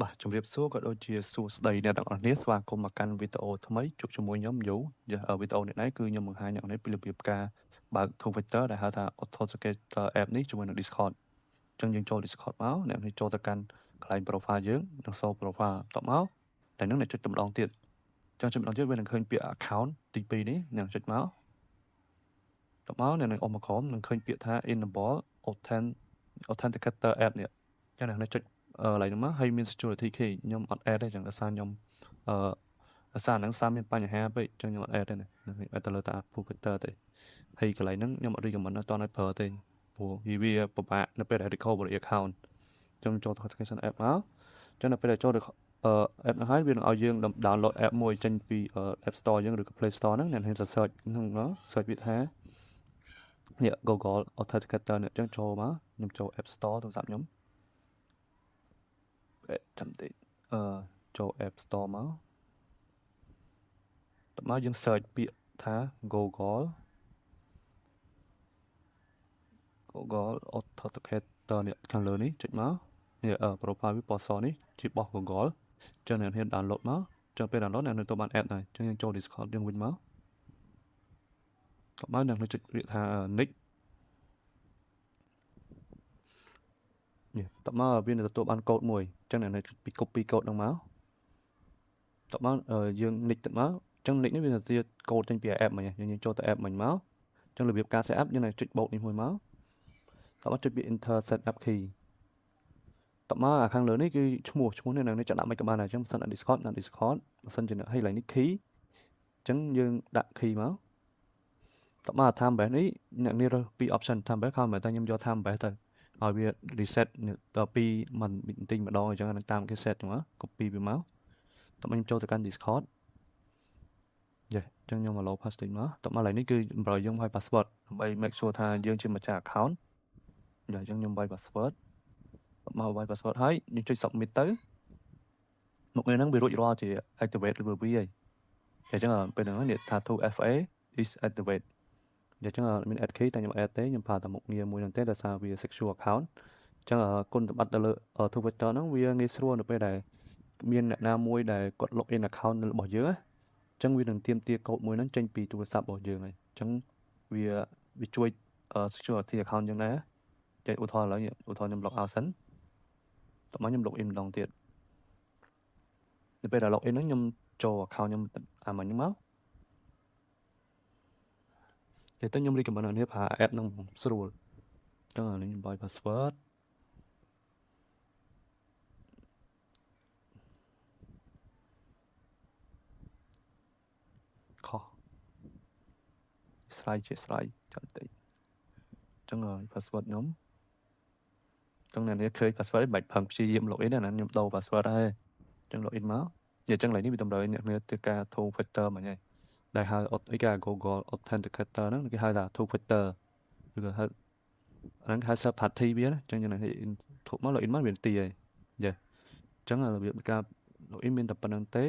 បាទជំរាបសួរក៏ដូចជាសួស្តីអ្នកទាំងអស់គ្នាស្វាគមន៍មកកាន់វីដេអូថ្មីជួបជាមួយខ្ញុំយូវីដេអូនេះគឺខ្ញុំបង្ហាញអ្នកនេះពីរបៀបការបើក Twitter ដែលហៅថា Authenticator app នេះជាមួយនឹង Discord អញ្ចឹងយើងចូល Discord មកអ្នកនេះចូលទៅកាន់កន្លែង profile យើងនិងសូ profile បន្ទាប់មកតែនឹងអ្នកចុចតែម្ដងទៀតអញ្ចឹងចុចម្ដងទៀតវានឹងឃើញពាក្យ account ទី2នេះអ្នកចុចមកបន្ទាប់មកអ្នកនឹងអុំមកក្រោមនឹងឃើញពាក្យថា enable authenticator app នេះអញ្ចឹងអ្នកចុចកន្លែងហ្នឹងមកហើយមាន security key ខ្ញុំអត់ add ទេអញ្ចឹងដោយសារខ្ញុំដោយសារហ្នឹងសារមានបញ្ហាពេកអញ្ចឹងខ្ញុំអត់ add ទេណាខ្ញុំ add ទៅលើតា Twitter ទេហើយកន្លែងហ្នឹងខ្ញុំអត់ recommend ឲ្យតឲ្យប្រើទេព្រោះវាពិបាកនៅពេលដែល recovery account អញ្ចឹងចូល authentication app មកអញ្ចឹងនៅពេលដែលចូល app ហ្នឹងហើយវានឹងឲ្យយើង download app មួយចេញពី App Store យើងឬក៏ Play Store ហ្នឹងអ្នកហ៊ាន search ហ្នឹងមក search វាថានេះ Google Authenticator នេះអញ្ចឹងចូលមកខ្ញុំចូល App Store ទូរស័ព្ទខ្ញុំចាំតិចចូល App Store មកតមកយើង search ពាក្យថា Google Authenticator នេះខាងលើនេះចុចមកនេះ profile វាពណ៌សនេះជារបស់ Google អញ្ចឹងអ្នកហ៊ាន download មកអញ្ចឹងពេល download អ្នកនឹងទៅបាន app ដែរអញ្ចឹងយើងចូល Discord យើងវិញមកតមកអ្នកនឹងចុចពាក្យថា nick នេះតមកវានឹងទទួលបានកូដមួយអញ្ចឹងអ្នកនឹងពី copy កូដហ្នឹងមកតមកយើង nick ទៅមកអញ្ចឹង nick នេះវាជាកូដចេញពី app មិញយើងចូលទៅ app មិញមកអញ្ចឹងរបៀបការ set up យើងនឹងចុចបូកនេះមួយមកតមកចុចពាក្យ enter setup key តមកខាងលើនេះគឺឈ្មោះនេះនឹងចាក់ដាក់មិនក៏បានដែរអញ្ចឹងបើសិន Discord ដាក់ Discord បើសិនជាឲ្យឡើងនេះ key អញ្ចឹងយើងដាក់ key មកតមក time base នេះអ្នកនេះរើសពី option time base ខំតែខ្ញុំយក time base ទៅឲ្យវា reset ដល់2មិនបន្តិចម្ដងអញ្ចឹងតាមគេ set ចឹងមក copy វាមកតមកខ្ញុំចូលទៅកាន់ Discord យេអញ្ចឹងខ្ញុំ allow password មកតមកឡើងនេះគឺបំរើយើងឲ្យ password ដើម្បី make sure ថាយើងជាម្ចាស់ account យេអញ្ចឹងខ្ញុំឲ្យ password មកឲ្យ password ហើយយើងចុច submit ទៅមុខងារហ្នឹងវារួចរាល់ជា activate ឬ V ហើយអញ្ចឹងពេលហ្នឹងនេះថា 2FA is activate អញ្ចឹងមាន add key តែខ្ញុំ add ទេខ្ញុំប្រើតែមុខងារមួយហ្នឹងទេដោយសារវា secure account អញ្ចឹងគុណសម្បត្តិទៅលើ Twitter ហ្នឹងវាងាយស្រួលនៅពេលដែលមានអ្នកណាមួយដែលគាត់ login account របស់យើងណាអញ្ចឹងវានឹងទាមទារកូដមួយហ្នឹងចេញពីទូរស័ព្ទរបស់យើងហើយអញ្ចឹងវាជួយ security account យើងដែរចេះឧទាហរណ៍ឥឡូវឧទាហរណ៍ខ្ញុំ log out សិនតោះមកខ្ញុំ login ម្ដងទៀតនៅពេលដែល login ហ្នឹងខ្ញុំចូល account ខ្ញុំអាមិញហ្នឹងមកតែទៅខ្ញុំ recommend ឲ្យអ្នកប្រើ app ហ្នឹងស្រួលអញ្ចឹងខ្ញុំបាយ password ខុសស្រ័យជាស្រ័យចាំតិចអញ្ចឹង password ខ្ញុំអញ្ចឹងអ្នកនេះឃើញ password បាច់ផឹងព្យាយាម login ណាខ្ញុំដូរ password ហើយអញ្ចឹង login មកនិយាយអញ្ចឹងឡើយនេះវាតម្រូវអ្នកនេះធ្វើការ two factor មិញហើយដែលហៅអីគេ Google Authenticator ហ្នឹងគេហៅថា two factor ឬក៏ហៅហ្នឹងហៅ third party វាណាអញ្ចឹងយើងធុបមក login មកវាទីហើយយេអញ្ចឹងរបៀបការ login មានតែប៉ុណ្្នឹងទេ